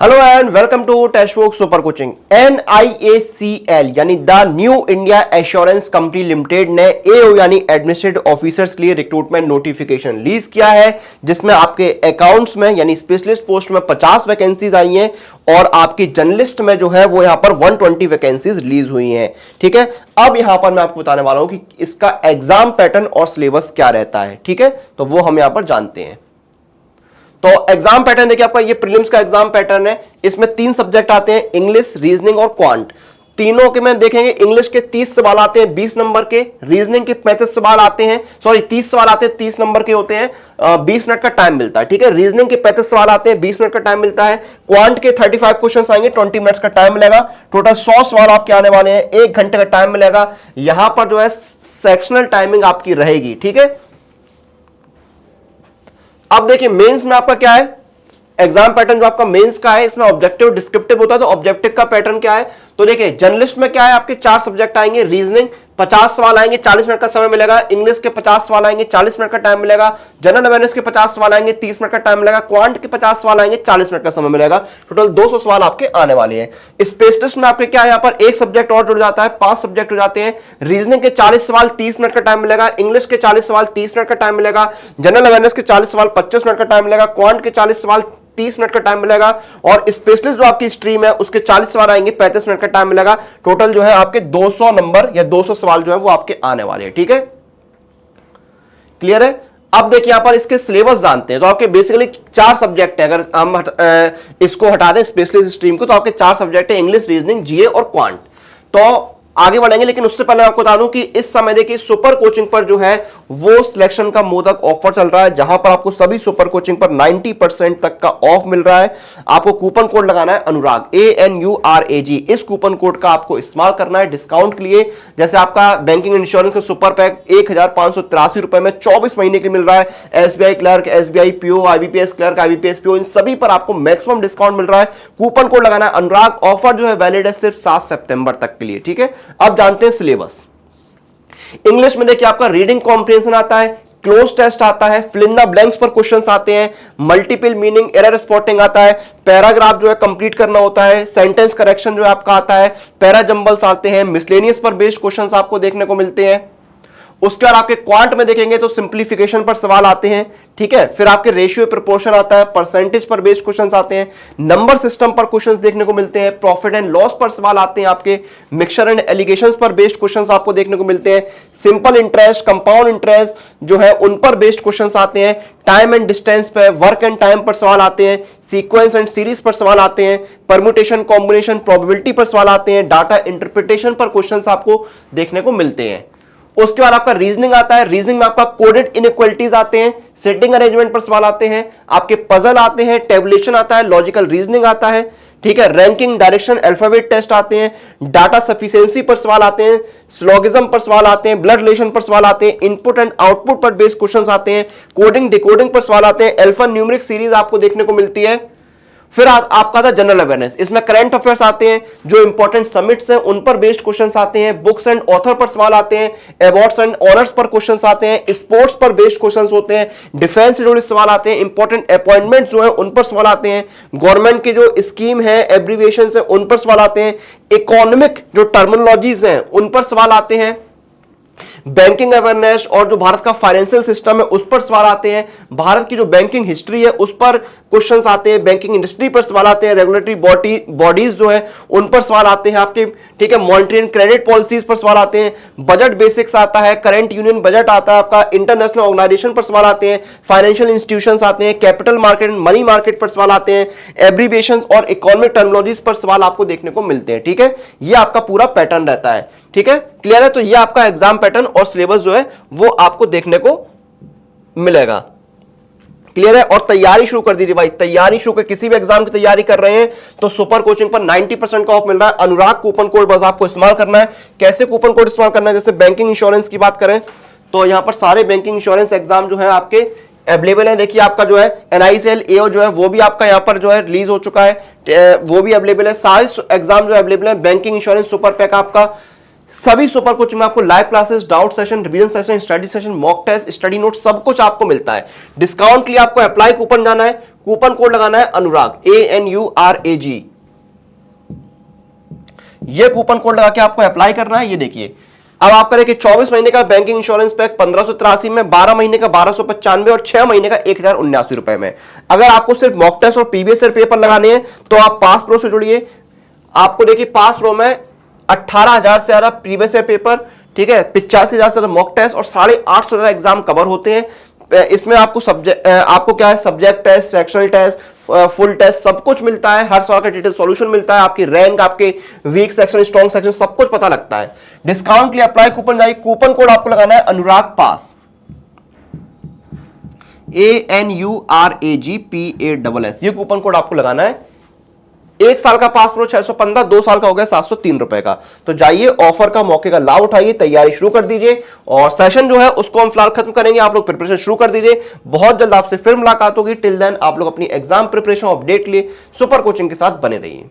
Hello and welcome to Testbook super coaching. NIACL यानी the New India Assurance Company Limited ने AO यानी administrative officers के लिए recruitment notification release किया है, जिसमें आपके अकाउंट्स में यानी स्पेशलिस्ट पोस्ट में 50 वैकेंसीज आई हैं और आपकी जर्नलिस्ट में जो है वो यहां पर 120 वैकेंसीज रिलीज हुई हैं। ठीक है, अब यहां पर मैं आपको बताने वाला हूं कि इसका एग्जाम पैटर्न और सिलेबस क्या रहता है। ठीक है, तो वो हम यहां पर जानते हैं। तो एग्जाम पैटर्न देखिए, आपका ये प्रीलिम्स का एग्जाम पैटर्न है। इसमें 3 सब्जेक्ट आते हैं, इंग्लिश, रीजनिंग और क्वांट। तीनों के में देखेंगे, इंग्लिश के 30 सवाल आते हैं 20 नंबर के, रीजनिंग के 35 सवाल आते हैं, 30 सवाल आते हैं 30 नंबर के होते हैं, 20 मिनट का टाइम मिलता है। ठीक है, रीजनिंग के 35 सवाल आते हैं 20 मिनट का टाइम मिलता है। क्वांट के 35 क्वेश्चंस आएंगे, 20 मिनट्स का टाइम मिलेगा। टोटल 100 सवाल आपके आने वाले हैं, 1 घंटे का टाइम मिलेगा। यहां पर जो है सेक्शनल टाइमिंग आपकी रहेगी। ठीक है, अब देखिए मेंस में आपका क्या है, एग्जाम पैटर्न जो आपका मेंस का है, इसमें ऑब्जेक्टिव डिस्क्रिप्टिव होता है। तो ऑब्जेक्टिव का पैटर्न क्या है, तो देखिए जर्नलिस्ट में क्या है, आपके 4 सब्जेक्ट आएंगे, रीजनिंग 50 सवाल आएंगे, 40 मिनट का समय मिलेगा। इंग्लिश के 50 सवाल आएंगे, 40 मिनट का टाइम मिलेगा। जनरल अवेयरनेस के 50 सवाल आएंगे, 30 मिनट का टाइम मिलेगा। क्वांट के 50 सवाल आएंगे, 40 मिनट का समय मिलेगा। टोटल 200 सवाल आपके आने वाले हैं। स्पेशलिस्ट में आपके क्या है, यहाँ पर एक सब्जेक्ट और जुड़ जाता है, 5 सब्जेक्ट हो जाते हैं। रीजनिंग के 40 सवाल 30 मिनट का टाइम मिलेगा, इंग्लिश के 40 सवाल 30 मिनट का टाइम मिलेगा, जनरल अवेयरनेस के 40 सवाल 25 मिनट का टाइम मिलेगा, क्वांट के 40 सवाल 30 मिनट का टाइम मिलेगा और स्पेशलिस्ट जो आपकी स्ट्रीम है उसके 40 सवाल आएंगे, 35 मिनट का टाइम मिलेगा। टोटल जो है आपके 200 नंबर या 200 सवाल जो है वो आपके आने वाले हैं। ठीक है, क्लियर है। अब देखिए यहां पर इसके सिलेबस जानते हैं। तो आपके बेसिकली 4 सब्जेक्ट है, अगर हम इसको हटा दें स्पेशलिस्ट स्ट्रीम को, तो आपके 4 सब्जेक्ट है, इंग्लिश, रीजनिंग, जीए और क्वांट। तो आगे बढ़ेंगे, लेकिन उससे पहले आपको बता दूं कि इस समय देखिए सुपर कोचिंग पर जो है वो सिलेक्शन का मोदक ऑफर चल रहा है, जहां पर आपको सभी सुपर कोचिंग पर 90% तक का ऑफ मिल रहा है। आपको कूपन कोड लगाना है अनुराग, ANURAG। इस कूपन कोड का आपको इस्तेमाल करना है डिस्काउंट के लिए। जैसे आपका बैंकिंग इंश्योरेंस का सुपर पैक 1583 रुपए में 24 महीने के मिल रहा है। SBI clerk, SBI PO, IBPS clerk, IBPS PO, इन सभी पर आपको मैक्सिमम डिस्काउंट मिल रहा है। कूपन कोड लगाना है अनुराग। ऑफर जो है वैलिड है सिर्फ 7 सितंबर तक के लिए। ठीक है, अब जानते हैं सिलेबस। इंग्लिश में देखिए आपका रीडिंग कॉम्प्रिहेंशन आता है, क्लोज टेस्ट आता है, फिल इन द ब्लैंक्स पर क्वेश्चंस आते हैं, मल्टीपल मीनिंग एरर स्पॉटिंग आता है, पैराग्राफ जो है कंप्लीट करना होता है, सेंटेंस करेक्शन जो है आपका आता है, पैरा जंबल्स आते हैं, मिसलेनियस पर बेस्ड क्वेश्चंस आपको देखने को मिलते हैं। उसके बाद आपके क्वांट में देखेंगे तो सिंप्लीफिकेशन पर सवाल आते हैं। ठीक है, फिर आपके रेशियो प्रोपोर्शन आता है, परसेंटेज पर बेस्ड क्वेश्चंस आते हैं, नंबर सिस्टम पर क्वेश्चंस देखने को मिलते हैं, प्रॉफिट एंड लॉस पर सवाल आते हैं, आपके मिक्सचर एंड एलिगेशंस पर बेस्ड क्वेश्चंस आपको देखने को मिलते हैं, सिंपल इंटरेस्ट, कंपाउंड इंटरेस्ट जो है उन पर बेस्ड क्वेश्चंस आते हैं, टाइम एंड डिस्टेंस पर, वर्क एंड टाइम पर सवाल आते हैं, सीक्वेंस एंड सीरीज पर सवाल आते हैं, परम्यूटेशन, कॉम्बिनेशन, प्रोबेबिलिटी पर सवाल आते हैं, डाटा इंटरप्रिटेशन पर क्वेश्चंस आपको देखने को मिलते हैं। उसके बाद आपका रीजनिंग आता है। रीजनिंग में आपका कोडेड इनइक्वालिटीज आते हैं, सेटिंग अरेंजमेंट पर सवाल आते हैं, आपके पजल आते हैं, टेबुलेशन आता है, लॉजिकल रीजनिंग आता है। ठीक है, रैंकिंग, डायरेक्शन, अल्फाबेट टेस्ट आते हैं, डाटा सफिशिएंसी पर सवाल आते हैं, स्लोगिज्म पर सवाल आते हैं, ब्लड रिलेशन पर सवाल आते हैं, इनपुट एंड आउटपुट पर बेस्ड क्वेश्चंस आते हैं, कोडिंग डिकोडिंग पर सवाल आते हैं, अल्फा न्यूमेरिक सीरीज आपको देखने को मिलती है। फिर आपका था जनरल अवेयरनेस। इसमें करंट अफेयर्स आते हैं, जो इंपॉर्टेंट समिट्स हैं उन पर बेस्ड क्वेश्चंस आते हैं, बुक्स एंड ऑथर पर सवाल आते हैं, अवार्ड्स एंड ऑनर्स पर क्वेश्चंस आते हैं, स्पोर्ट्स पर बेस्ड क्वेश्चंस होते हैं, डिफेंस से जुड़े सवाल आते हैं, इंपॉर्टेंट अपॉइंटमेंट जो है उन पर सवाल आते हैं, गवर्नमेंट की जो स्कीम है, एब्रीविएशन है उन पर सवाल आते हैं, इकोनॉमिक जो टर्मिनोलॉजीज हैं उन पर सवाल आते हैं, बैंकिंग अवेयरनेस और जो भारत का फाइनेंशियल सिस्टम है उस पर सवाल आते हैं, भारत की जो बैंकिंग हिस्ट्री है उस पर क्वेश्चंस आते हैं, बैंकिंग इंडस्ट्री पर सवाल आते हैं, रेगुलेटरी बॉडीज जो है उन पर सवाल आते हैं आपके। ठीक है, मॉनिटरी एंड क्रेडिट पॉलिसीज पर सवाल आते हैं, बजट बेसिक्स आता है, करंट यूनियन बजट आता है आपका, इंटरनेशनल ऑर्गेनाइजेशन पर सवाल आते हैं, फाइनेंशियल इंस्टीट्यूशंस आते हैं, capital market and money market पर सवाल आते हैं, एब्रीविएशंस और इकोनॉमिक टर्मिनोलॉजीज पर सवाल आपको देखने को मिलते हैं। ठीक है, ये आपका पूरा पैटर्न रहता है। ठीक है, क्लियर है। तो ये आपका एग्जाम पैटर्न और सिलेबस जो है वो आपको देखने को मिलेगा। क्लियर है। और तैयारी शुरू कर दीजिए भाई, तैयारी शुरू कर, किसी भी एग्जाम की तैयारी कर रहे हैं तो सुपर कोचिंग पर 90% का ऑफ मिल रहा है। अनुराग कूपन कोड बस आपको इस्तेमाल करना है। कैसे कूपन कोड इस्तेमाल करना है, जैसे बैंकिंग इंश्योरेंस की बात करें तो यहां पर सारे बैंकिंग इंश्योरेंस एग्जाम जो है आपके अवेलेबल है। देखिए आपका जो है NICL AO जो है वो भी आपका यहां पर जो है रिलीज हो चुका है, वो भी अवेलेबल है। सारे एग्जाम जो अवेलेबल है, बैंकिंग इंश्योरेंस सुपर पैक आपका सभी सुपर कोचिंग में आपको live classes, doubt session, revision session, study session, mock test, study note सब कुछ आपको मिलता है। डिस्काउंट के लिए आपको अप्लाई कूपन जाना है, कूपन कोड लगाना है अनुराग, ANURAG। ये कूपन कोड लगा के आपको अप्लाई करना है। ये देखिए अब आप करें कि 24 महीने का बैंकिंग इंश्योरेंस पैक 1583 में, 12 महीने का 1295 और 6 महीने का 1079 रुपए में। अगर आपको सिर्फ मॉक टेस्ट और प्रीवियस ईयर पेपर लगाने हैं तो आप पास प्रो से जुड़िए। आपको देखिए पास प्रो में 18,000 से ज्यादा प्रीवियस ईयर पेपर, ठीक है, 85,000 से ज्यादा मॉक टेस्ट और 850 एग्जाम कवर होते हैं। इसमें आपको क्या है, subject test, sectional test, full test सब कुछ मिलता है। हर सवाल का डिटेल सॉल्यूशन मिलता है। आपकी रैंक, आपके वीक सेक्शन, स्ट्रॉन्ग सेक्शन सब कुछ पता लगता है। डिस्काउंट के लिए अप्लाई कूपन जाइए, कूपन कोड आपको लगाना है अनुराग पास, ANURAGPASS। ये कूपन कोड आपको लगाना है। 1 साल का पास प्रो 615, 2 साल का हो गया 703 रुपए का। तो जाइए ऑफर का मौके का लाभ उठाइए, तैयारी शुरू कर दीजिए और सेशन जो है उसको हम फिलहाल खत्म करेंगे। आप लोग प्रिपरेशन शुरू कर दीजिए। बहुत जल्द आपसे फिर मुलाकात होगी। टिल देन आप लोग अपनी एग्जाम प्रिपरेशन अपडेट लिए सुपर कोचिंग के साथ बने रहिए।